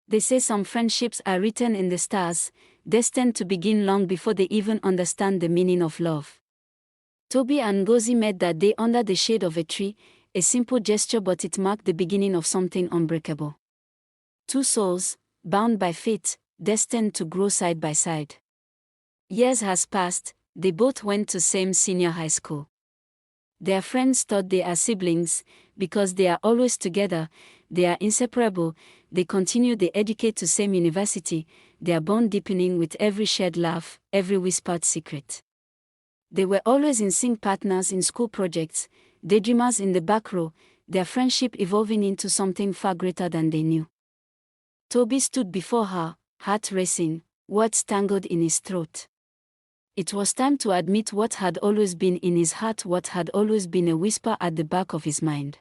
They say some friendships are written in the stars, destined to begin long before they even understand the meaning of love. Tobi and Ngozi met that day under the shade of a tree, a simple gesture, but it marked the beginning of something unbreakable. Two souls, bound by fate, destined to grow side by side. Years has passed, they both went to same senior high school. Their friends thought they are siblings, because they are always together, they are inseparable, they continue, they educate to same university, their bond deepening with every shared laugh, every whispered secret. They were always in sync, partners in school projects, daydreamers in the back row, their friendship evolving into something far greater than they knew. Tobi stood before her, heart racing, words tangled in his throat. It was time to admit what had always been in his heart, what had always been a whisper at the back of his mind.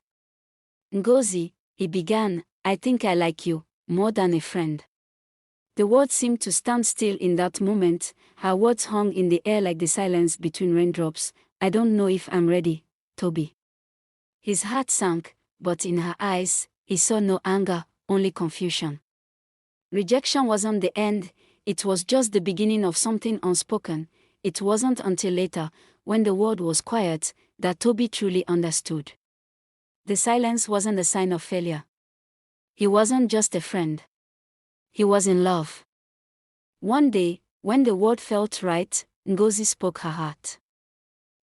Ngozi, he began, I think I like you, more than a friend. The words seemed to stand still in that moment, her words hung in the air like the silence between raindrops. I don't know if I'm ready, Tobi. His heart sank, but in her eyes, he saw no anger, only confusion. Rejection wasn't the end, it was just the beginning of something unspoken. It wasn't until later, when the world was quiet, that Tobi truly understood. The silence wasn't a sign of failure. He wasn't just a friend. He was in love. One day, when the word felt right, Ngozi spoke her heart.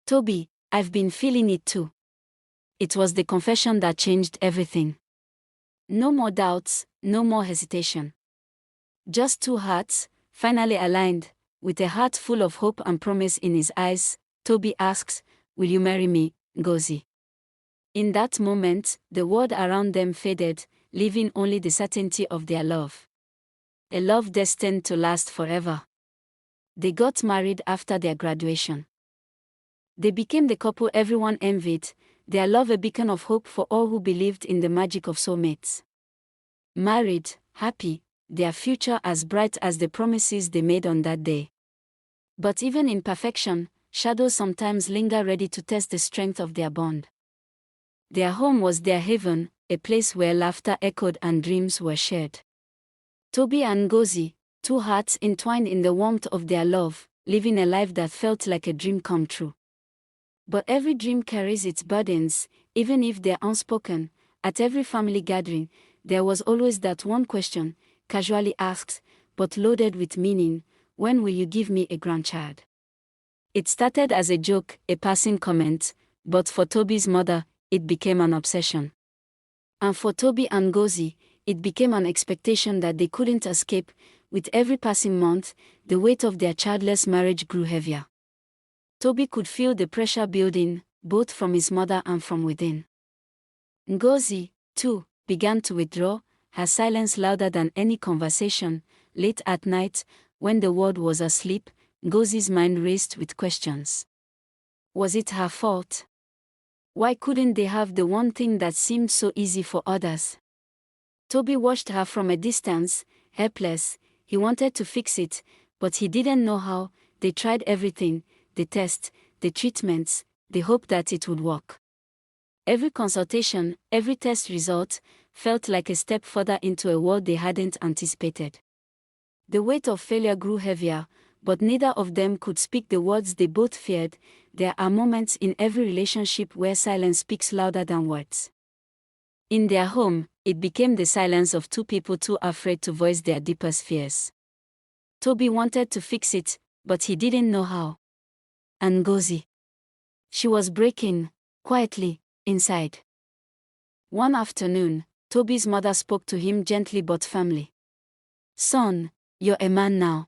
Tobi, I've been feeling it too. It was the confession that changed everything. No more doubts, no more hesitation. Just two hearts, finally aligned, with a heart full of hope and promise in his eyes. Tobi asks, will you marry me, Ngozi? In that moment, the world around them faded, leaving only the certainty of their love. A love destined to last forever. They got married after their graduation. They became the couple everyone envied, their love a beacon of hope for all who believed in the magic of soulmates. Married, happy, their future as bright as the promises they made on that day. But even in perfection, shadows sometimes linger, ready to test the strength of their bond. Their home was their haven, a place where laughter echoed and dreams were shared. Tobi and Ngozi, two hearts entwined in the warmth of their love, living a life that felt like a dream come true. But every dream carries its burdens, even if they're unspoken. At every family gathering, there was always that one question, casually asked, but loaded with meaning: when will you give me a grandchild? It started as a joke, a passing comment, but for Tobi's mother, it became an obsession. And for Tobi and Ngozi, it became an expectation that they couldn't escape. With every passing month, the weight of their childless marriage grew heavier. Tobi could feel the pressure building, both from his mother and from within. Ngozi, too, began to withdraw, her silence louder than any conversation. Late at night, when the world was asleep, Ngozi's mind raced with questions. Was it her fault? Why couldn't they have the one thing that seemed so easy for others? Tobi watched her from a distance, helpless. He wanted to fix it, but he didn't know how. They tried everything, the tests, the treatments, the hope that it would work. Every consultation, every test result, felt like a step further into a world they hadn't anticipated. The weight of failure grew heavier, but neither of them could speak the words they both feared. There are moments in every relationship where silence speaks louder than words. In their home, it became the silence of two people too afraid to voice their deepest fears. Tobi wanted to fix it, but he didn't know how. And Ngozi. She was breaking, quietly, inside. One afternoon, Tobi's mother spoke to him gently but firmly. Son, you're a man now.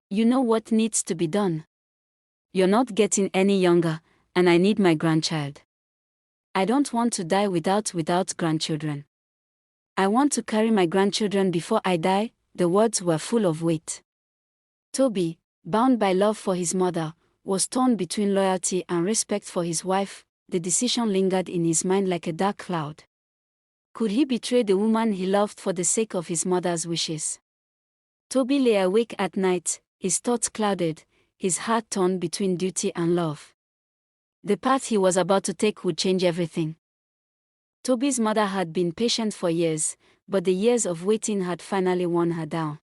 You know what needs to be done. You're not getting any younger, and I need my grandchild. I don't want to die without grandchildren. I want to carry my grandchildren before I die. The words were full of weight. Tobi, bound by love for his mother, was torn between loyalty and respect for his wife. The decision lingered in his mind like a dark cloud. Could he betray the woman he loved for the sake of his mother's wishes? Tobi lay awake at night, his thoughts clouded, his heart torn between duty and love. The path he was about to take would change everything. Tobi's mother had been patient for years, but the years of waiting had finally worn her down.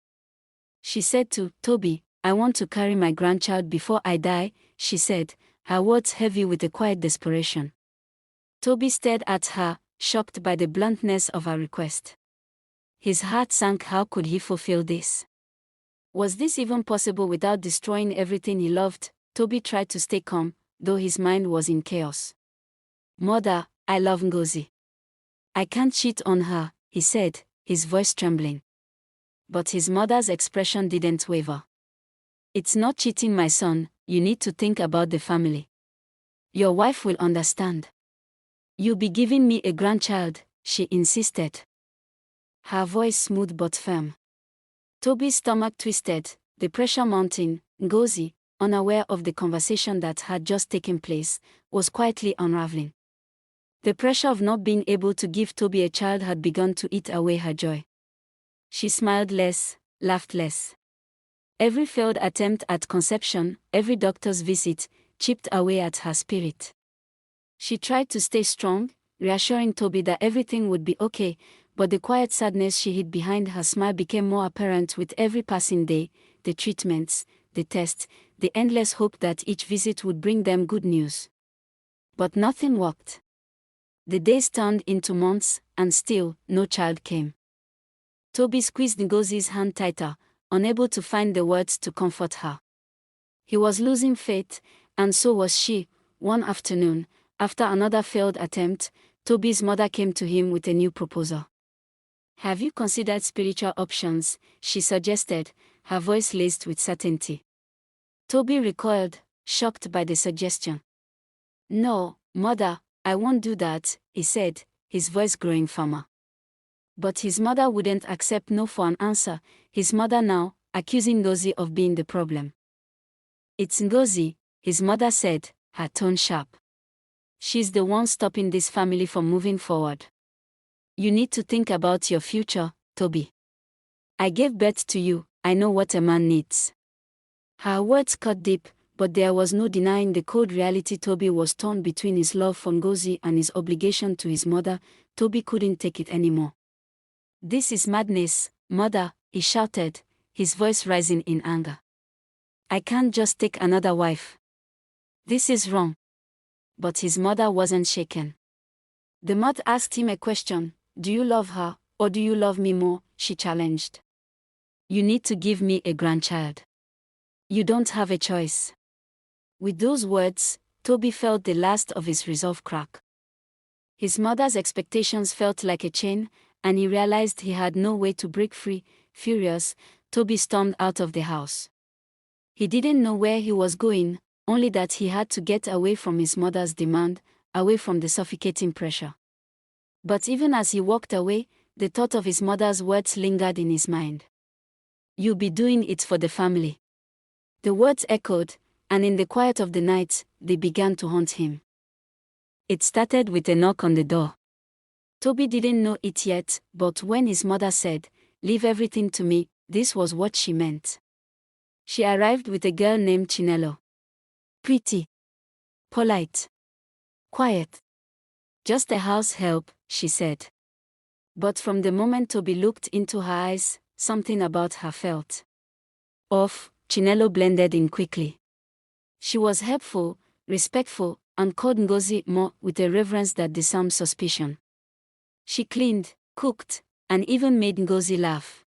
She said to Tobi, "I want to carry my grandchild before I die," she said, her words heavy with a quiet desperation. Tobi stared at her, shocked by the bluntness of her request. His heart sank. How could he fulfill this? Was this even possible without destroying everything he loved? Tobi tried to stay calm, though his mind was in chaos. "Mother, I love Ngozi. I can't cheat on her," he said, his voice trembling. But his mother's expression didn't waver. "It's not cheating, my son, you need to think about the family. Your wife will understand. You'll be giving me a grandchild," she insisted. Her voice smooth but firm. Tobi's stomach twisted, the pressure mounting. Ngozi, unaware of the conversation that had just taken place, was quietly unraveling. The pressure of not being able to give Tobi a child had begun to eat away her joy. She smiled less, laughed less. Every failed attempt at conception, every doctor's visit, chipped away at her spirit. She tried to stay strong, reassuring Tobi that everything would be okay, but the quiet sadness she hid behind her smile became more apparent with every passing day, the treatments, the tests, the endless hope that each visit would bring them good news. But nothing worked. The days turned into months, and still, no child came. Tobi squeezed Ngozi's hand tighter, unable to find the words to comfort her. He was losing faith, and so was she. One afternoon, after another failed attempt, Tobi's mother came to him with a new proposal. "Have you considered spiritual options?" she suggested, her voice laced with certainty. Tobi recoiled, shocked by the suggestion. "No, mother, I won't do that," he said, his voice growing firmer. But his mother wouldn't accept no for an answer, his mother now, accusing Ngozi of being the problem. "It's Ngozi," his mother said, her tone sharp. "She's the one stopping this family from moving forward. You need to think about your future, Tobi. I gave birth to you, I know what a man needs." Her words cut deep, but there was no denying the cold reality. Tobi was torn between his love for Ngozi and his obligation to his mother. Tobi couldn't take it anymore. "This is madness, mother," he shouted, his voice rising in anger. "I can't just take another wife. This is wrong." But his mother wasn't shaken. The mother asked him a question. "Do you love her, or do you love me more?" she challenged. "You need to give me a grandchild. You don't have a choice." With those words, Tobi felt the last of his resolve crack. His mother's expectations felt like a chain, and he realized he had no way to break free. Furious, Tobi stormed out of the house. He didn't know where he was going, only that he had to get away from his mother's demand, away from the suffocating pressure. But even as he walked away, the thought of his mother's words lingered in his mind. "You'll be doing it for the family." The words echoed, and in the quiet of the night, they began to haunt him. It started with a knock on the door. Tobi didn't know it yet, but when his mother said, "Leave everything to me," this was what she meant. She arrived with a girl named Chinelo. Pretty, polite, quiet. "Just a house help," she said. But from the moment Tobi looked into her eyes, something about her felt off. Chinelo blended in quickly. She was helpful, respectful, and called Ngozi more with a reverence that disarmed suspicion. She cleaned, cooked, and even made Ngozi laugh.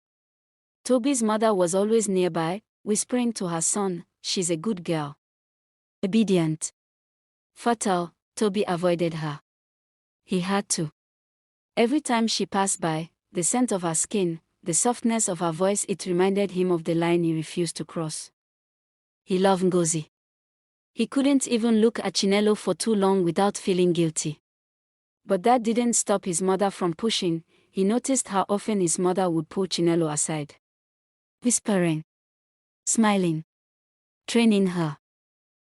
Tobi's mother was always nearby, whispering to her son, "She's a good girl." Obedient. Fatal, Tobi avoided her. He had to. Every time she passed by, the scent of her skin, the softness of her voice, it reminded him of the line he refused to cross. He loved Ngozi. He couldn't even look at Chinelo for too long without feeling guilty. But that didn't stop his mother from pushing. He noticed how often his mother would pull Chinelo aside. Whispering. Smiling. Training her.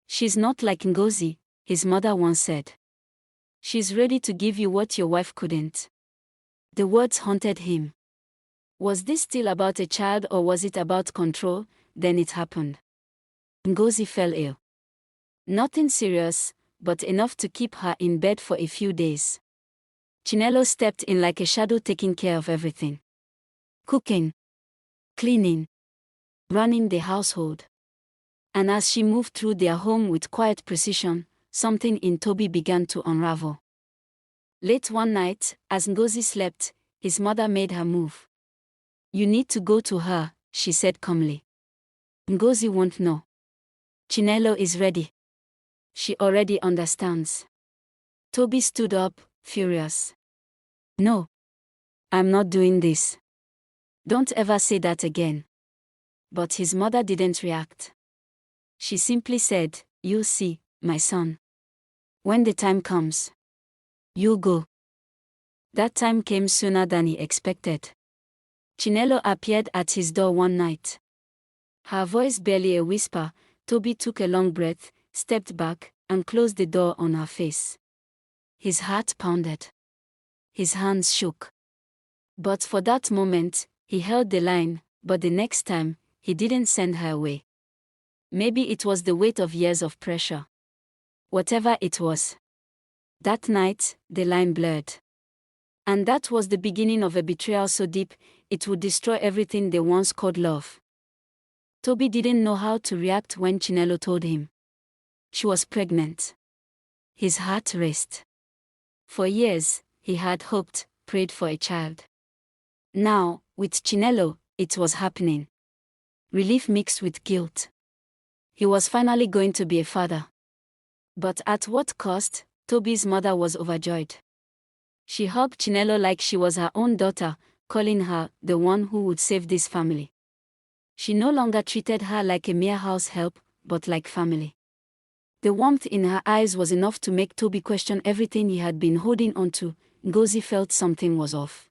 "She's not like Ngozi," his mother once said. "She's ready to give you what your wife couldn't." The words haunted him. Was this still about a child, or was it about control? Then it happened. Ngozi fell ill. Nothing serious, but enough to keep her in bed for a few days. Chinelo stepped in like a shadow, taking care of everything. Cooking, cleaning, running the household. And as she moved through their home with quiet precision, something in Tobi began to unravel. Late one night, as Ngozi slept, his mother made her move. "You need to go to her," she said calmly. "Ngozi won't know. Chinelo is ready. She already understands." Tobi stood up, furious. "No. I'm not doing this. Don't ever say that again." But his mother didn't react. She simply said, "You'll see, my son. When the time comes, you'll go." That time came sooner than he expected. Chinelo appeared at his door one night. Her voice barely a whisper. Tobi took a long breath, stepped back, and closed the door on her face. His heart pounded. His hands shook. But for that moment, he held the line, but the next time, he didn't send her away. Maybe it was the weight of years of pressure. Whatever it was. That night, the line blurred. And that was the beginning of a betrayal so deep, it would destroy everything they once called love. Tobi didn't know how to react when Chinelo told him she was pregnant. His heart raced. For years, he had hoped, prayed for a child. Now, with Chinelo, it was happening. Relief mixed with guilt. He was finally going to be a father. But at what cost? Tobi's mother was overjoyed. She hugged Chinelo like she was her own daughter, calling her the one who would save this family. She no longer treated her like a mere house help, but like family. The warmth in her eyes was enough to make Tobi question everything he had been holding onto. Ngozi felt something was off.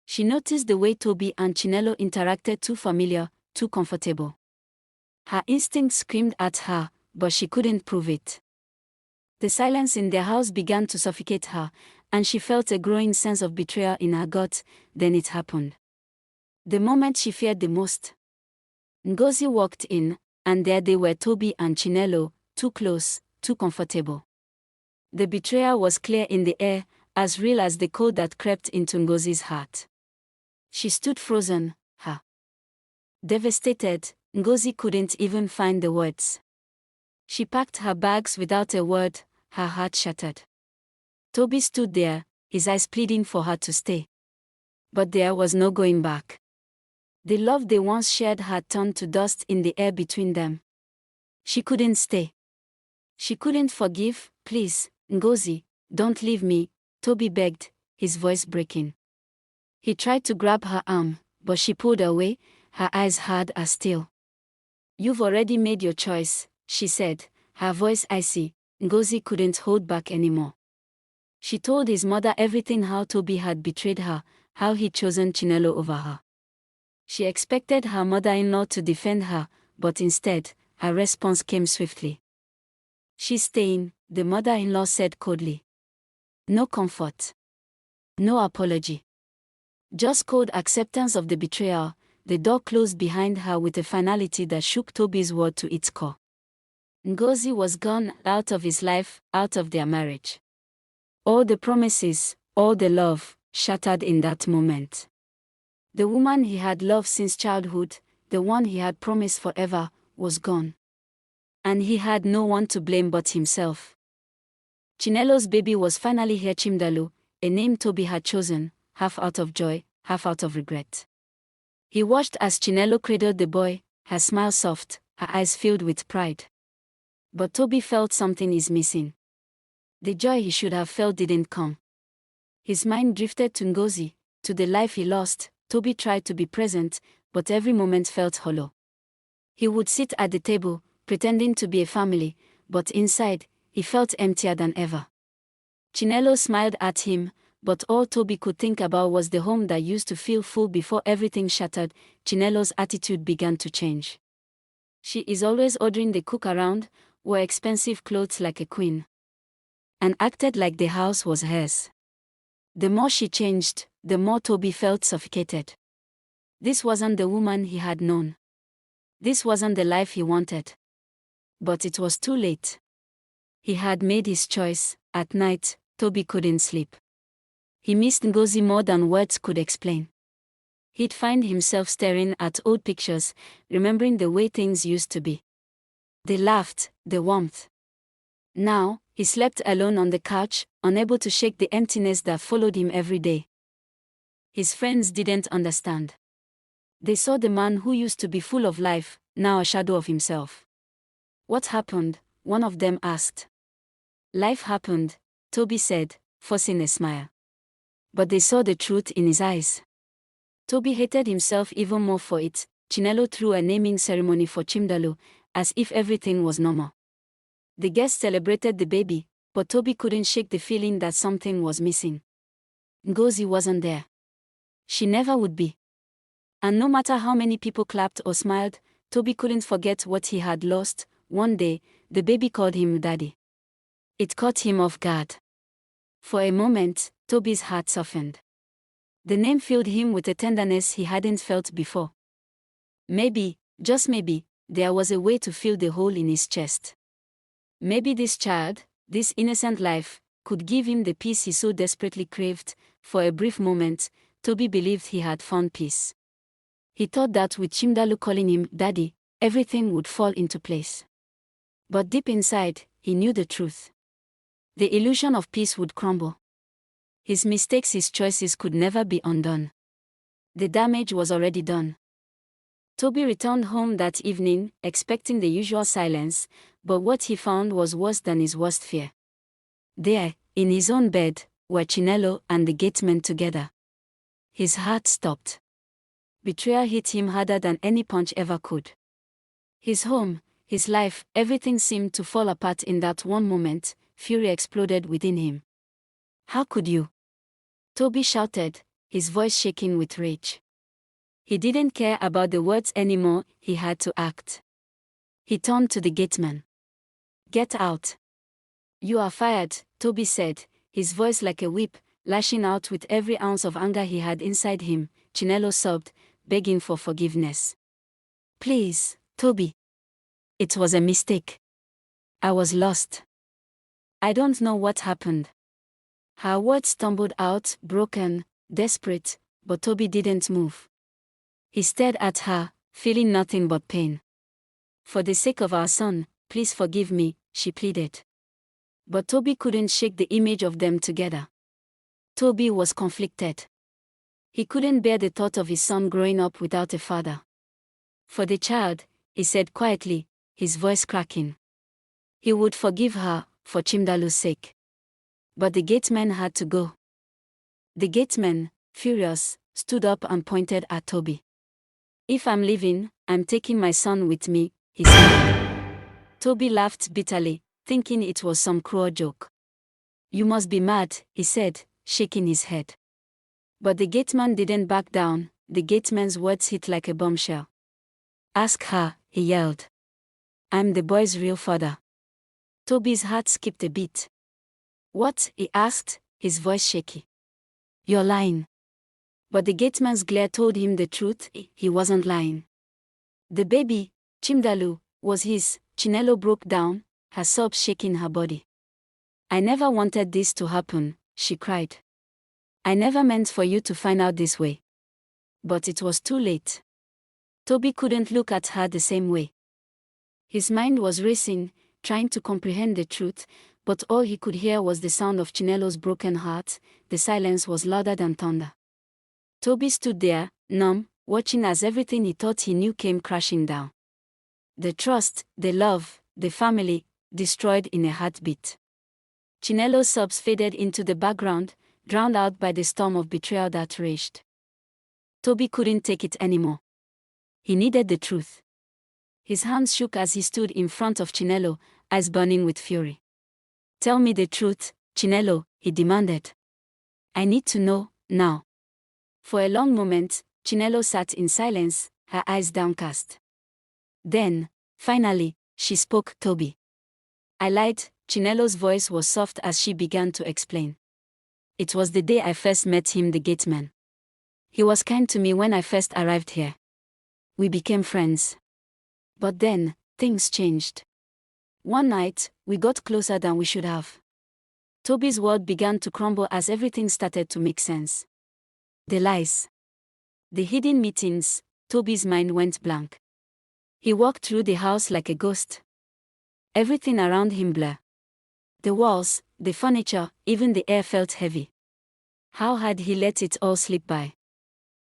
She noticed the way Tobi and Chinelo interacted, too familiar, too comfortable. Her instinct screamed at her, but she couldn't prove it. The silence in their house began to suffocate her, and she felt a growing sense of betrayal in her gut. Then it happened. The moment she feared the most. Ngozi walked in, and there they were, Tobi and Chinelo, too close, too comfortable. The betrayal was clear in the air, as real as the cold that crept into Ngozi's heart. She stood frozen, her devastated. Ngozi couldn't even find the words. She packed her bags without a word, her heart shattered. Tobi stood there, his eyes pleading for her to stay. But there was no going back. The love they once shared had turned to dust in the air between them. She couldn't stay. She couldn't forgive. "Please, Ngozi, don't leave me," Tobi begged, his voice breaking. He tried to grab her arm, but she pulled away, her eyes hard as steel. "You've already made your choice," she said, her voice icy. Ngozi couldn't hold back anymore. She told his mother everything, how Tobi had betrayed her, how he'd chosen Chinelo over her. She expected her mother-in-law to defend her, but instead, her response came swiftly. "She's staying," the mother-in-law said coldly. No comfort. No apology. Just cold acceptance of the betrayal. The door closed behind her with a finality that shook Tobi's world to its core. Ngozi was gone, out of his life, out of their marriage. All the promises, all the love, shattered in that moment. The woman he had loved since childhood, the one he had promised forever, was gone. And he had no one to blame but himself. Chinelo's baby was finally here, Chimdalo, a name Tobi had chosen, half out of joy, half out of regret. He watched as Chinelo cradled the boy, her smile soft, her eyes filled with pride. But Tobi felt something is missing. The joy he should have felt didn't come. His mind drifted to Ngozi, to the life he lost. Tobi tried to be present, but every moment felt hollow. He would sit at the table, pretending to be a family, but inside, he felt emptier than ever. Chinelo smiled at him, but all Tobi could think about was the home that used to feel full before everything shattered. Chinelo's attitude began to change. She is always ordering the cook around, wore expensive clothes like a queen, and acted like the house was hers. The more she changed, the more Tobi felt suffocated. This wasn't the woman he had known. This wasn't the life he wanted. But it was too late. He had made his choice. At night, Tobi couldn't sleep. He missed Ngozi more than words could explain. He'd find himself staring at old pictures, remembering the way things used to be. They laughed, the warmth. Now, he slept alone on the couch, unable to shake the emptiness that followed him every day. His friends didn't understand. They saw the man who used to be full of life, now a shadow of himself. What happened? One of them asked. Life happened, Tobi said, forcing a smile. But they saw the truth in his eyes. Tobi hated himself even more for it. Chinelo threw a naming ceremony for Chinelo, as if everything was normal. The guests celebrated the baby, but Tobi couldn't shake the feeling that something was missing. Ngozi wasn't there. She never would be. And no matter how many people clapped or smiled, Tobi couldn't forget what he had lost. One day, the baby called him Daddy. It caught him off guard. For a moment, Tobi's heart softened. The name filled him with a tenderness he hadn't felt before. Maybe, just maybe, there was a way to fill the hole in his chest. Maybe this child, this innocent life, could give him the peace he so desperately craved. For a brief moment, Tobi believed he had found peace. He thought that with Chinelo calling him Daddy, everything would fall into place. But deep inside, he knew the truth. The illusion of peace would crumble. His mistakes, his choices could never be undone. The damage was already done. Tobi returned home that evening, expecting the usual silence, but what he found was worse than his worst fear. There, in his own bed, were Chinelo and the gateman together. His heart stopped. Betrayal hit him harder than any punch ever could. His home, his life, everything seemed to fall apart in that one moment. Fury exploded within him. How could you? Tobi shouted, his voice shaking with rage. He didn't care about the words anymore, he had to act. He turned to the gateman. Get out. You are fired, Tobi said, his voice like a whip, lashing out with every ounce of anger he had inside him. Chinelo sobbed, begging for forgiveness. Please, Tobi. It was a mistake. I was lost. I don't know what happened. Her words stumbled out, broken, desperate, but Tobi didn't move. He stared at her, feeling nothing but pain. For the sake of our son, please forgive me, she pleaded. But Tobi couldn't shake the image of them together. Tobi was conflicted. He couldn't bear the thought of his son growing up without a father. For the child, he said quietly, his voice cracking. He would forgive her, for Chinelo's sake. But the gateman had to go. The gateman, furious, stood up and pointed at Tobi. If I'm leaving, I'm taking my son with me, he said. Tobi laughed bitterly, thinking it was some cruel joke. You must be mad, he said, shaking his head. But the gateman didn't back down. The gateman's words hit like a bombshell. Ask her, he yelled. I'm the boy's real father. Tobi's heart skipped a beat. What? He asked, his voice shaky. You're lying. But the gateman's glare told him the truth. He wasn't lying. The baby, Chinelo, was his. Chinelo broke down, her sobs shaking her body. I never wanted this to happen, she cried. I never meant for you to find out this way. But it was too late. Tobi couldn't look at her the same way. His mind was racing, trying to comprehend the truth, but all he could hear was the sound of Chinelo's broken heart. The silence was louder than thunder. Tobi stood there, numb, watching as everything he thought he knew came crashing down. The trust, the love, the family, destroyed in a heartbeat. Chinelo's sobs faded into the background, drowned out by the storm of betrayal that raged. Tobi couldn't take it anymore. He needed the truth. His hands shook as he stood in front of Chinelo, eyes burning with fury. Tell me the truth, Chinelo, he demanded. I need to know, now. For a long moment, Chinelo sat in silence, her eyes downcast. Then, finally, she spoke. Tobi. I lied. Chinelo's voice was soft as she began to explain. It was the day I first met him, the gateman. He was kind to me when I first arrived here. We became friends. But then, things changed. One night, we got closer than we should have. Tobi's world began to crumble as everything started to make sense. The lies. The hidden meetings. Tobi's mind went blank. He walked through the house like a ghost. Everything around him blurred. The walls, the furniture, even the air felt heavy. How had he let it all slip by?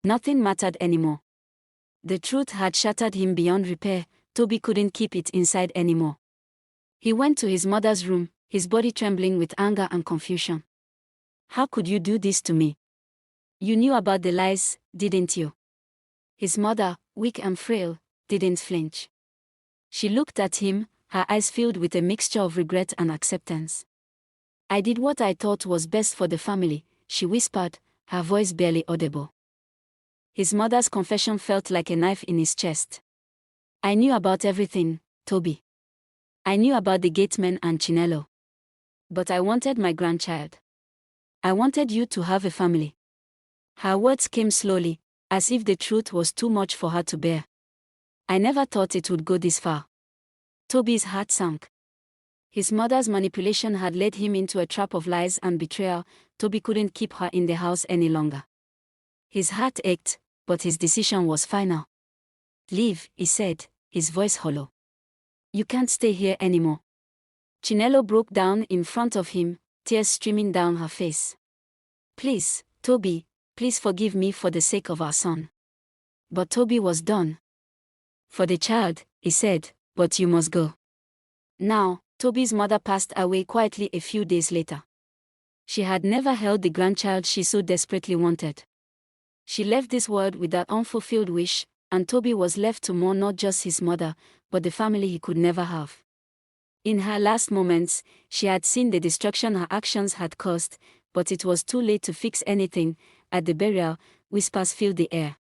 Nothing mattered anymore. The truth had shattered him beyond repair. Tobi couldn't keep it inside anymore. He went to his mother's room, his body trembling with anger and confusion. How could you do this to me? You knew about the lies, didn't you? His mother, weak and frail, didn't flinch. She looked at him, her eyes filled with a mixture of regret and acceptance. I did what I thought was best for the family, she whispered, her voice barely audible. His mother's confession felt like a knife in his chest. I knew about everything, Tobi. I knew about the gateman and Chinelo. But I wanted my grandchild. I wanted you to have a family. Her words came slowly, as if the truth was too much for her to bear. I never thought it would go this far. Tobi's heart sank. His mother's manipulation had led him into a trap of lies and betrayal. Tobi couldn't keep her in the house any longer. His heart ached, but his decision was final. Leave, he said, his voice hollow. You can't stay here anymore. Chinelo broke down in front of him, tears streaming down her face. Please, Tobi, please forgive me for the sake of our son. But Tobi was done. For the child, he said, but you must go. Now, Tobi's mother passed away quietly a few days later. She had never held the grandchild she so desperately wanted. She left this world with that unfulfilled wish, and Tobi was left to mourn not just his mother, but the family he could never have. In her last moments, she had seen the destruction her actions had caused, but it was too late to fix anything. At the burial, whispers filled the air.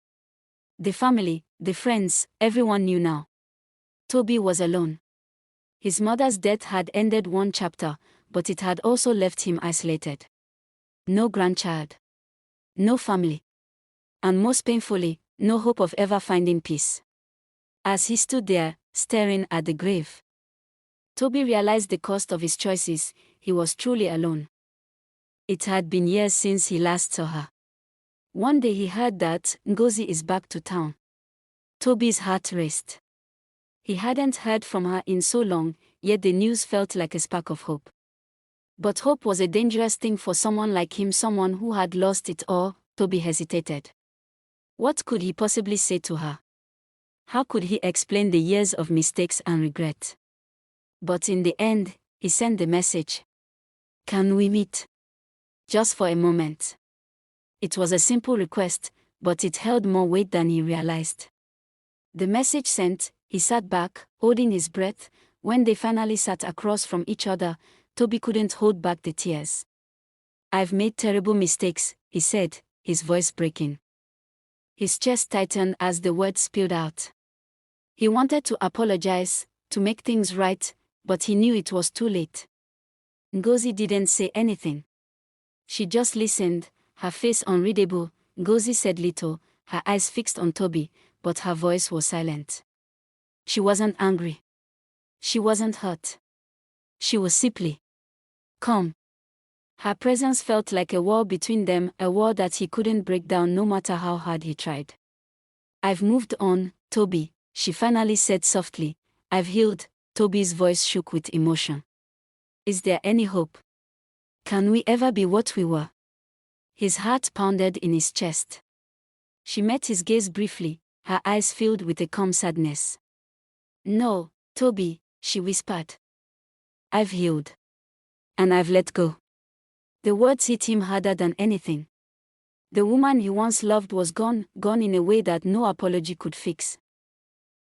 The family, the friends, everyone knew now. Tobi was alone. His mother's death had ended one chapter, but it had also left him isolated. No grandchild. No family. And most painfully, no hope of ever finding peace. As he stood there, staring at the grave, Tobi realized the cost of his choices. He was truly alone. It had been years since he last saw her. One day he heard that Ngozi is back to town. Tobi's heart raced. He hadn't heard from her in so long, yet the news felt like a spark of hope. But hope was a dangerous thing for someone like him, someone who had lost it all. Tobi hesitated. What could he possibly say to her? How could he explain the years of mistakes and regret? But in the end, he sent the message. Can we meet? Just for a moment. It was a simple request, but it held more weight than he realized. The message sent, he sat back, holding his breath. When they finally sat across from each other, Tobi couldn't hold back the tears. I've made terrible mistakes, he said, his voice breaking. His chest tightened as the words spilled out. He wanted to apologize, to make things right, but he knew it was too late. Ngozi didn't say anything. She just listened, her face unreadable. Ngozi said little, her eyes fixed on Tobi, but her voice was silent. She wasn't angry. She wasn't hurt. She was simply calm. Her presence felt like a wall between them, a wall that he couldn't break down no matter how hard he tried. I've moved on, Tobi, she finally said softly. I've healed. Tobi's voice shook with emotion. Is there any hope? Can we ever be what we were? His heart pounded in his chest. She met his gaze briefly, her eyes filled with a calm sadness. No, Tobi, she whispered. I've healed. And I've let go. The words hit him harder than anything. The woman he once loved was gone, gone in a way that no apology could fix.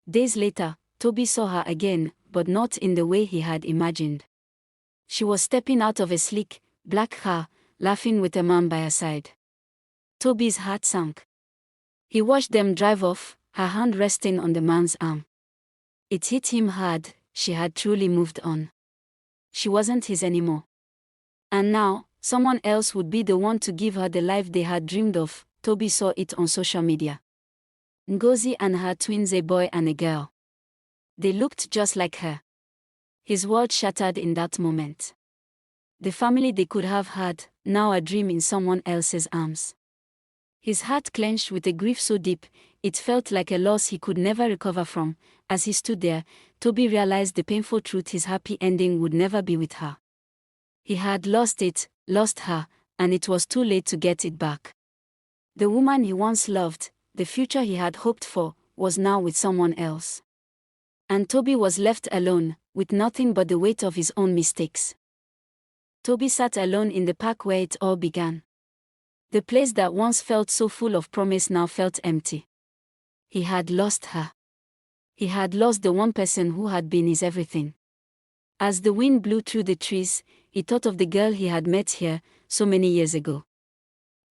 Days later, Tobi saw her again, but not in the way he had imagined. She was stepping out of a sleek, black car, laughing with a man by her side. Tobi's heart sank. He watched them drive off, her hand resting on the man's arm. It hit him hard. She had truly moved on. She wasn't his anymore. And now, someone else would be the one to give her the life they had dreamed of. Tobi saw it on social media. Ngozi and her twins, a boy and a girl. They looked just like her. His world shattered in that moment. The family they could have had, now a dream in someone else's arms. His heart clenched with a grief so deep, it felt like a loss he could never recover from. As he stood there, Tobi realized the painful truth: his happy ending would never be with her. He had lost it, lost her, and it was too late to get it back. The woman he once loved, the future he had hoped for, was now with someone else. And Tobi was left alone, with nothing but the weight of his own mistakes. Tobi sat alone in the park where it all began. The place that once felt so full of promise now felt empty. He had lost her. He had lost the one person who had been his everything. As the wind blew through the trees, he thought of the girl he had met here so many years ago.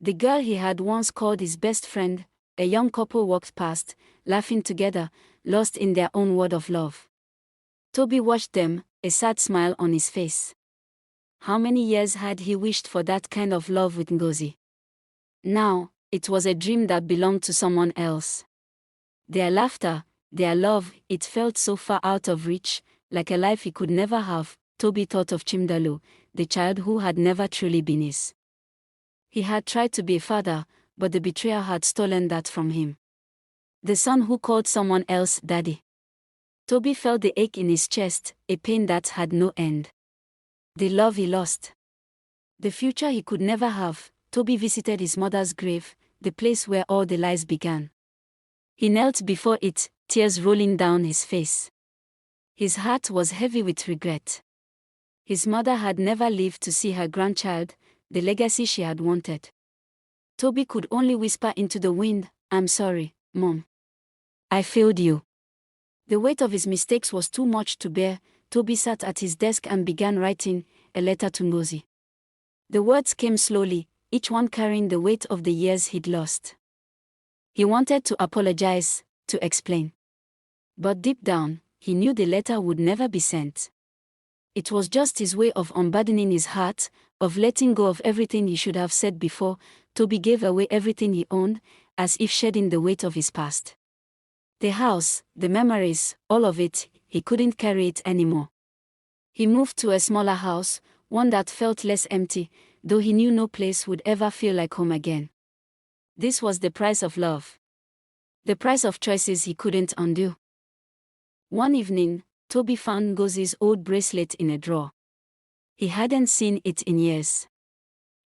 The girl he had once called his best friend. A young couple walked past, laughing together, lost in their own world of love. Tobi watched them, a sad smile on his face. How many years had he wished for that kind of love with Ngozi? Now, it was a dream that belonged to someone else. Their laughter, their love, it felt so far out of reach, like a life he could never have. Tobi thought of Chinelo, the child who had never truly been his. He had tried to be a father, but the betrayal had stolen that from him. The son who called someone else daddy. Tobi felt the ache in his chest, a pain that had no end. The love he lost. The future he could never have. Tobi visited his mother's grave, the place where all the lies began. He knelt before it, tears rolling down his face. His heart was heavy with regret. His mother had never lived to see her grandchild, the legacy she had wanted. Tobi could only whisper into the wind, "I'm sorry, Mom. I failed you." The weight of his mistakes was too much to bear. Tobi sat at his desk and began writing a letter to Ngozi. The words came slowly, each one carrying the weight of the years he'd lost. He wanted to apologize, to explain. But deep down, he knew the letter would never be sent. It was just his way of unburdening his heart, of letting go of everything he should have said before. Tobi gave away everything he owned, as if shedding the weight of his past. The house, the memories, all of it, he couldn't carry it anymore. He moved to a smaller house, one that felt less empty, though he knew no place would ever feel like home again. This was the price of love. The price of choices he couldn't undo. One evening, Tobi found Ngozi's old bracelet in a drawer. He hadn't seen it in years.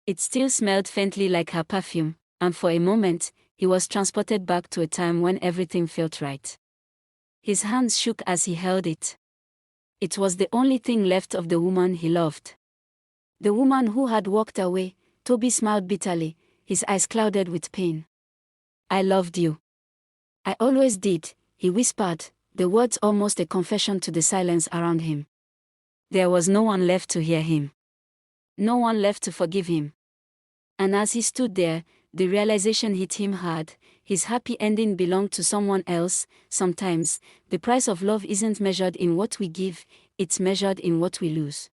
It still smelled faintly like her perfume, and for a moment, he was transported back to a time when everything felt right. His hands shook as he held it. It was the only thing left of the woman he loved. The woman who had walked away. Tobi smiled bitterly, his eyes clouded with pain. "I loved you. I always did," he whispered, the words almost a confession to the silence around him. There was no one left to hear him. No one left to forgive him. And as he stood there, the realization hit him hard: his happy ending belonged to someone else. Sometimes, the price of love isn't measured in what we give, it's measured in what we lose.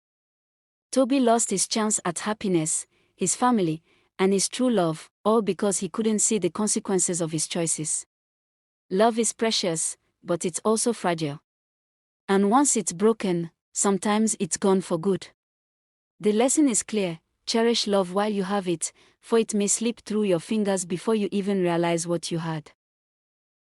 Tobi lost his chance at happiness, his family, and his true love, all because he couldn't see the consequences of his choices. Love is precious, but it's also fragile. And once it's broken, sometimes it's gone for good. The lesson is clear: cherish love while you have it, for it may slip through your fingers before you even realize what you had.